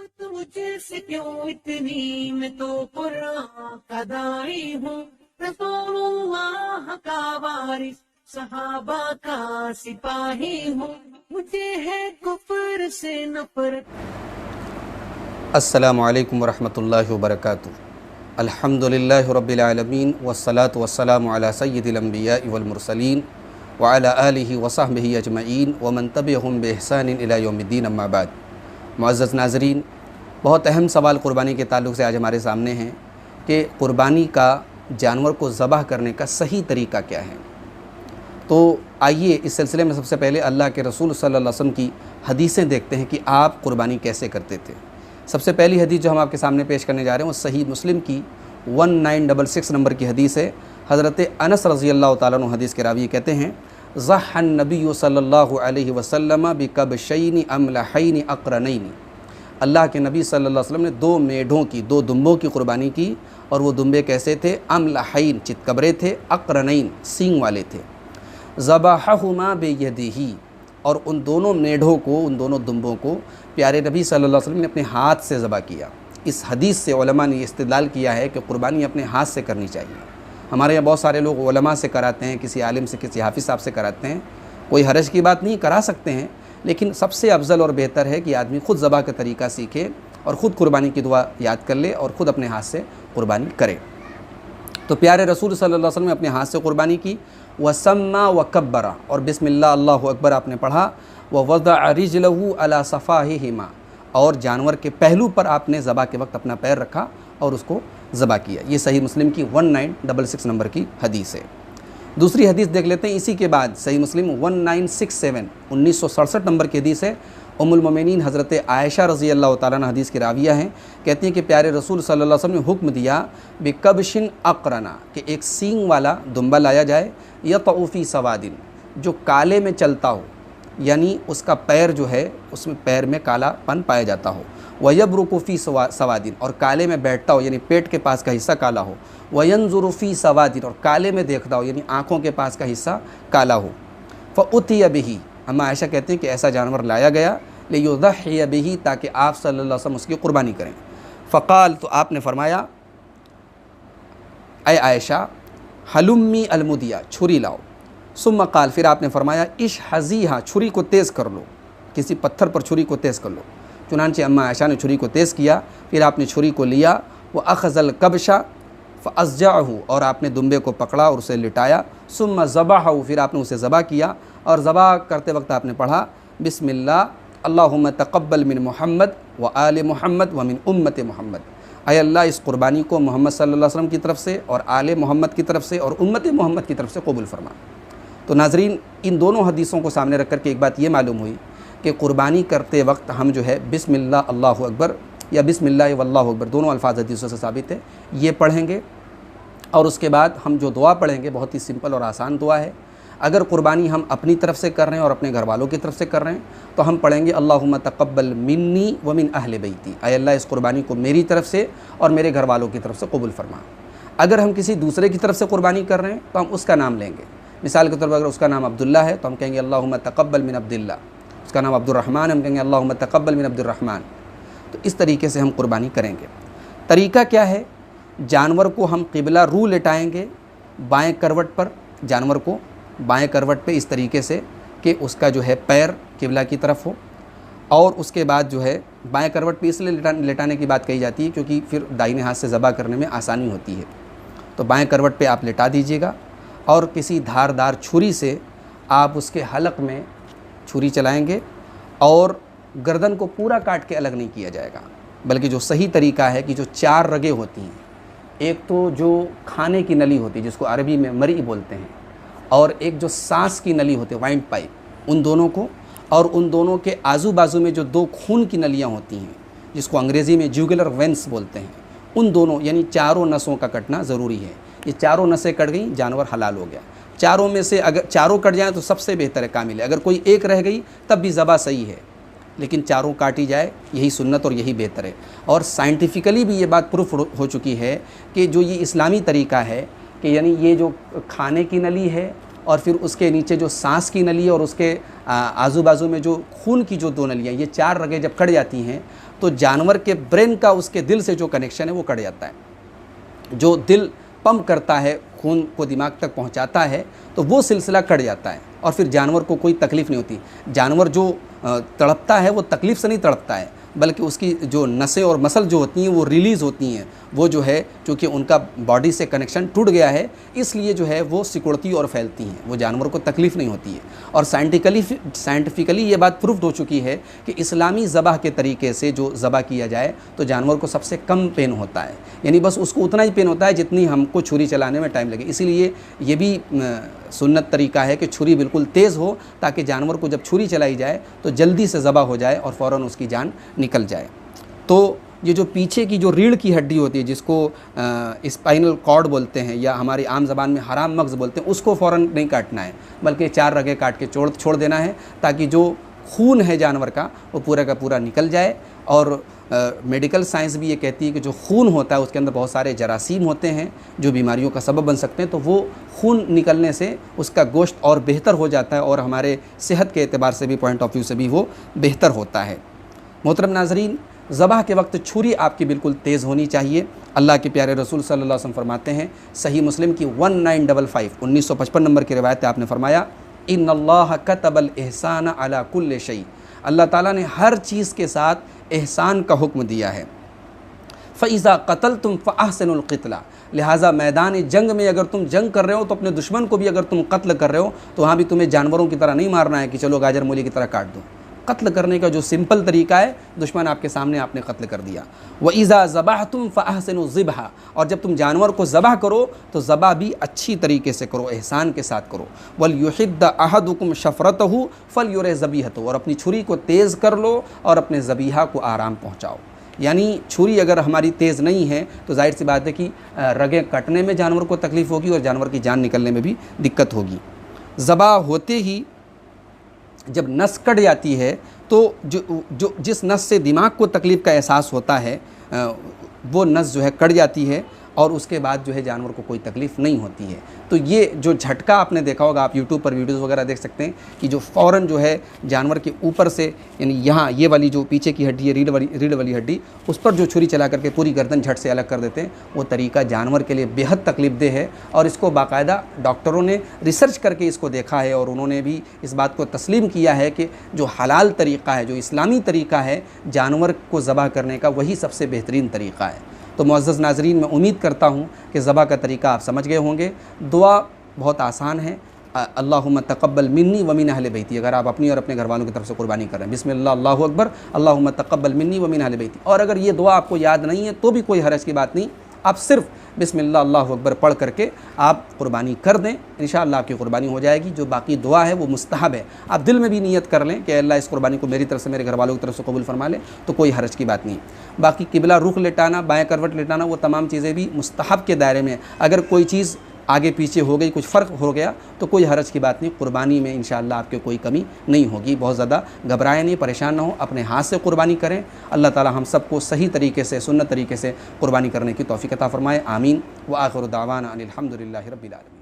मोहब्बत मुझसे क्यों इतनी, मैं तो कुरान का दाई हूँ, रसूलुल्लाह का वारिस, सहाबा का सिपाही हूँ, मुझे है कुफ्र से नफरत। अस्सलामु अलैकुम वरहमतुल्लाहि वबरकातुहू। अल्हम्दुलिल्लाहि रब्बिल आलमीन वस्सलातु वस्सलामु अला सय्यिदिल अंबियाइ वल मुरसलीन व अला आलिहि व सहबिहि अजमईन व मन तबिअहुम बिइहसानिन इला यौमिद्दीन, अम्मा बाद। मुअज़्ज़ज़ नाज़रीन, बहुत अहम सवाल क़ुरबानी के ताल्लुक़ से आज हमारे सामने हैं कि क़ुरबानी का जानवर को ज़बह करने का सही तरीक़ा क्या है। तो आइए इस सिलसिले में सबसे पहले अल्लाह के रसूल सल्लल्लाहु अलैहि वसल्लम की हदीसें देखते हैं कि आप क़ुरबानी कैसे करते थे। सबसे पहली हदीस जो हम आपके सामने पेश करने जा रहे हैं वो सही मुस्लिम की 1966 नंबर की हदीस है। हज़रत अनस रज़ी अल्लाह ताला अन्हु हदीस के रावी कहते हैं, ज़हन नबी सल्लल्लाहु अलैहि वसल्लम बिकबशैनि अमलहैनि अक़रनैनि। अल्लाह के नबी सल्लल्लाहु अलैहि वसल्लम ने दो मेढों की, दो दुम्बों की क़ुरबानी की, और वो दुम्बे कैसे थे? अमलहैन, चितकबरे थे, अक़रनैन, सींग वाले थे। ज़बहहुमा बियदिही, और उन दोनों मेढों को, उन दोनों दुम्बों को प्यारे नबी सल्लल्लाहु अलैहि वसल्लम ने अपने हाथ से ज़बह किया। इस हदीस से उलमा ने इस्तिदलाल किया है कि क़ुरबानी अपने हाथ से करनी चाहिए। हमारे यहाँ बहुत सारे लोग उलमा से कराते हैं, किसी आलिम से, किसी हाफिज़ साहब से कराते हैं। कोई हरज की बात नहीं, करा सकते हैं, लेकिन सबसे अफजल और बेहतर है कि आदमी ख़ुद ज़बह का तरीक़ा सीखे और ख़ुद क़ुरबानी की दुआ याद कर ले और ख़ुद अपने हाथ से क़ुरबानी करे। तो प्यारे रसूल सल्लल्लाहु अलैहि वसल्लम ने अपने हाथ से क़ुरबानी की। वसम्मा व कब्बरा, और बिस्मिल्लाह अल्लाहु अकबर आपने पढ़ा। व वज़अ रिजलहु अला सफ़ाहिहिमा, और जानवर के पहलू पर आपने ज़बह के वक्त अपना पैर रखा और उसको ज़बह किया। ये सही मुस्लिम की 1966 नंबर की हदीस है। दूसरी हदीस देख लेते हैं इसी के बाद, सही मुस्लिम 1967 1967 नंबर की हदीस है। उम्मुल मोमिनीन हज़रत आयशा रज़ी अल्लाह ताला अन्हा हदीस की राविया हैं, कहती हैं कि प्यारे रसूल सल्लल्लाहु अलैहि वसल्लम ने हुक्म दिया बिकबशिन अक़रना, कि एक सींग वाला दुम्बा लाया जाए, यतऊफ़ी सवादिन, जो काले में चलता हो, यानी उसका पैर जो है उसमें पैर में कालापन पाया जाता हो। वयब्रुकुफ़ी सवादिन, और काले में बैठता हो, यानी पेट के पास का हिस्सा काला हो। वयंजुरुफ़ी सवादिन, और काले में देखता हो, यानी आँखों के पास का हिस्सा काला हो। फ़उतिय बिही, अम्मा आयशा कहते हैं कि ऐसा जानवर लाया गया, लियुज़हिय बिही, ताकि आप सल्लल्लाहु अलैहि वसल्लम उसकी क़ुरबानी करें। फ़क़ाल, तो आपने फरमाया, ऐ आयशा, हलुम्मी अलमुदिया, छुरी लाओ। सुम्मा क़ाल, फिर आपने फरमाया, इश हज़ीहा, छुरी को तेज़ कर लो, किसी पत्थर पर छुरी को तेज़ कर लो। चुनांचे अम्मा आयशा ने छुरी को तेज़ किया, फिर आपने छुरी को लिया। वह अख़ज़ल कबशा फ़अज़्ज़अहु, और आपने दुम्बे को पकड़ा और उसे लिटाया। सुम्मा ज़बहहु, फिर आपने उसे ज़बह किया, और ज़बह करते वक्त आपने पढ़ा, बिस्मिल्लाह अल्लाहुम्मा तक़ब्बल मिन मुहम्मद व आले मुहम्मद व मिन उम्मत मुहम्मद। ऐ अल्लाह, इस क़ुरबानी को मोहम्मद सल्लल्लाहु अलैहि वसल्लम की तरफ से और आले मोहम्मद की तरफ से और उम्मत मोहम्मद की तरफ से कबूल फरमा। तो नाज़रीन, इन दोनों हदीसों को सामने रख कर के एक बात ये मालूम हुई कि क़ुरबानी करते वक्त हम जो है बिस्मिल्लाह अल्लाहु अकबर या बिस्मिल्लाह वल्लाहु अकबर, दोनों अल्फाज हदीसों से साबित है, ये पढ़ेंगे। और उसके बाद हम जो दुआ पढ़ेंगे बहुत ही सिंपल और आसान दुआ है। अगर क़ुरबानी हम अपनी तरफ से कर रहे हैं और अपने घर वालों की तरफ से कर रहे हैं तो हम पढ़ेंगे अल्लाहुम्मा तक़ब्बल मिन्नी व मिन अहले बैती, ऐ अल्लाह, इस क़ुरबानी को मेरी तरफ से और मेरे घर वालों की तरफ से कबूल फरमा। अगर हम किसी दूसरे की तरफ से क़ुरबानी कर रहे हैं तो हम उसका नाम लेंगे। मिसाल के तौर पर अगर उसका नाम अब्दुल्ला है तो हम कहेंगे अल्लाहुम्मा तक़ब्बल मिन अब्दुल्ला। उसका नाम अब्दुर्रहमान है, हम कहेंगे अल्लाहुम्मा तक़ब्बल मिन अब्दुर्रहमान। तो इस तरीके से हम क़ुरबानी करेंगे। तरीक़ा क्या है? जानवर को हम क़िबला रू लेटाएँगे, बाएँ करवट पर, जानवर को बाएँ करवट पे इस तरीके से कि उसका जो है पैर क़िबला की तरफ हो। और उसके बाद जो है बाएँ करवट पे इसलिए लेटाने की बात कही जाती है क्योंकि फिर दाहिने हाथ से ज़बह करने में आसानी होती है। तो बाएँ करवट पे आप लेटा दीजिएगा और किसी धारदार छुरी से आप उसके हलक में छुरी चलाएंगे और गर्दन को पूरा काट के अलग नहीं किया जाएगा, बल्कि जो सही तरीका है कि जो 4 रगें होती हैं, एक तो जो खाने की नली होती है जिसको अरबी में मरी बोलते हैं, और एक जो सांस की नली होती है वाइंड पाइप, उन दोनों को, और उन दोनों के आजू बाजू में जो 2 खून की नलियाँ होती हैं जिसको अंग्रेज़ी में जुगुलर वेंस बोलते हैं, उन दोनों यानी चारों नसों का कटना ज़रूरी है। ये चारों नसें कट गई, जानवर हलाल हो गया। चारों में से अगर चारों कट जाएँ तो सबसे बेहतर है, कामिल है। अगर कोई एक रह गई तब भी ज़बह सही है, लेकिन चारों काटी जाए यही सुन्नत और यही बेहतर है। और साइंटिफिकली भी ये बात प्रूफ हो चुकी है कि जो ये इस्लामी तरीका है कि यानी ये जो खाने की नली है और फिर उसके नीचे जो सांस की नली है और उसके आजू बाजू में जो खून की जो 2 नलियाँ, ये 4 रगें जब कट जाती हैं तो जानवर के ब्रेन का उसके दिल से जो कनेक्शन है वो कट जाता है। जो दिल पंप करता है, खून को दिमाग तक पहुंचाता है, तो वो सिलसिला कट जाता है और फिर जानवर को कोई तकलीफ़ नहीं होती। जानवर जो तड़पता है वो तकलीफ़ से नहीं तड़पता है, बल्कि उसकी जो नसें और मसल जो होती हैं वो रिलीज़ होती हैं। वो जो है क्योंकि उनका बॉडी से कनेक्शन टूट गया है, इसलिए जो है वो सिकुड़ती और फैलती हैं, वो जानवर को तकलीफ़ नहीं होती है। और साइंटिफिकली ये बात प्रूफ हो चुकी है कि इस्लामी ज़बाह के तरीके से जो ज़बाह किया जाए तो जानवर को सबसे कम पेन होता है, यानी बस उसको उतना ही पेन होता है जितनी हमको छुरी चलाने में टाइम लगे। इसीलिए ये भी सुन्नत तरीका है कि छुरी बिल्कुल तेज़ हो, ताकि जानवर को जब छुरी चलाई जाए तो जल्दी से ज़बाह हो जाए और फ़ौरन उसकी जान निकल जाए। तो ये जो पीछे की जो रीढ़ की हड्डी होती है, जिसको स्पाइनल कॉर्ड बोलते हैं या हमारी आम ज़बान में हराम मग़ज़ बोलते हैं, उसको फ़ौरन नहीं काटना है, बल्कि 4 रगें काट के छोड़ देना है, ताकि जो खून है जानवर का वो पूरा का पूरा निकल जाए। और मेडिकल साइंस भी ये कहती है कि जो खून होता है उसके अंदर बहुत सारे जरासीम होते हैं जो बीमारियों का सबब बन सकते हैं, तो वो खून निकलने से उसका गोश्त और बेहतर हो जाता है और हमारे सेहत के एतबार से भी, पॉइंट ऑफ व्यू से भी वो बेहतर होता है। मोहतरम नाज़रीन, ज़बाह के वक्त छुरी आपकी बिल्कुल तेज़ होनी चाहिए। अल्लाह के प्यारे रसूल सल्लल्लाहु अलैहि वसल्लम फरमाते हैं, सही मुस्लिम की 1955 नंबर की रिवायत है, आपने फरमाया, इन्नल्लाह कतबल एहसान अला कुल्ल शै, अल्लाह ताला ने हर चीज़ के साथ एहसान का हुक्म दिया है। फ़इज़ा क़तलतुम फ़अहसिनुल क़ितला, लिहाजा मैदान जंग में अगर तुम जंग कर रहे हो तो अपने दुश्मन को भी अगर तुम कत्ल कर रहे हो तो वहाँ भी तुम्हें जानवरों की तरह नहीं मारना है कि चलो गाजर मूली की तरह काट दो। कत्ल करने का जो सिंपल तरीका है, दुश्मन आपके सामने, आपने कत्ल कर दिया। वइज़ा ज़बहतुम फ़अहसिनु ज़िबहा, और जब तुम जानवर को ज़बह करो तो ज़बह भी अच्छी तरीके से करो, एहसान के साथ करो। वल युहिद्द अहदुकुम शफ़रतहु फलयुरि ज़बीहतहु, और अपनी छुरी को तेज़ कर लो और अपने ज़बीहा को आराम पहुँचाओ। यानी छुरी अगर हमारी तेज़ नहीं है तो जाहिर सी बात है कि रगें कटने में जानवर को तकलीफ़ होगी और जानवर की जान निकलने में भी दिक्कत होगी। ज़बह होते ही जब नस कट जाती है तो जिस नस से दिमाग को तकलीफ़ का एहसास होता है वो नस जो है कट जाती है और उसके बाद जो है जानवर को कोई तकलीफ़ नहीं होती है। तो ये जो झटका आपने देखा होगा, आप यूट्यूब पर वीडियोज़ वगैरह देख सकते हैं कि जो फ़ौरन जो है जानवर के ऊपर से, यानी यहाँ ये वाली जो पीछे की हड्डी है, रीढ़ वाली हड्डी, उस पर जो छुरी चला करके पूरी गर्दन झट से अलग कर देते हैं, वो तरीका जानवर के लिए बेहद तकलीफ़देह है। और इसको बाकायदा डॉक्टरों ने रिसर्च करके इसको देखा है और उन्होंने भी इस बात को तस्लीम किया है कि जो हलाल तरीक़ा है, जो इस्लामी तरीक़ा है जानवर को ज़बह करने का, वही सबसे बेहतरीन तरीक़ा है। तो मुअज़्ज़ज़ नाज़रीन, मैं उम्मीद करता हूँ कि ज़बह का तरीका आप समझ गए होंगे। दुआ बहुत आसान है, अल्लाहुम्मा तक़ब्बल मिन्नी व मिन अहले बैती। अगर आप अपनी और अपने घर वालों की तरफ से कुर्बानी कर रहे हैं, बिस्मिल्लाह अल्लाहु अकबर, अल्लाहुम्मा तक़ब्बल मिन्नी व मिन अहले बैती। और अगर ये दुआ आपको याद नहीं है तो भी कोई हरज की बात नहीं, आप सिर्फ बिस्मिल्लाह अल्लाहु अकबर पढ़ करके आप कुर्बानी कर दें, इंशाअल्लाह आपकी कुर्बानी हो जाएगी। जो बाकी दुआ है वो मुस्तहब है, आप दिल में भी नियत कर लें कि अल्लाह इस कुर्बानी को मेरी तरफ से, मेरे घर वालों की तरफ से कबूल फरमा ले, तो कोई हरज की बात नहीं। बाकी किबला रुख लेटाना, बाएँ करवट लेटाना, वो तमाम चीज़ें भी मुस्तहब के दायरे में। अगर कोई चीज़ आगे पीछे हो गई, कुछ फ़र्क हो गया तो कोई हरज की बात नहीं, कुर्बानी में इंशाअल्लाह आपके कोई कमी नहीं होगी। बहुत ज़्यादा घबराएं नहीं, परेशान ना हो, अपने हाथ से कुर्बानी करें। अल्लाह ताला हम सबको सही तरीके से, सुन्नत तरीके से कुर्बानी करने की तौफ़ीक़ अता फ़रमाए। आमीन। व आखिरु दावाना अनिल हम्दुलिल्लाहि रब्बिल आलमीन।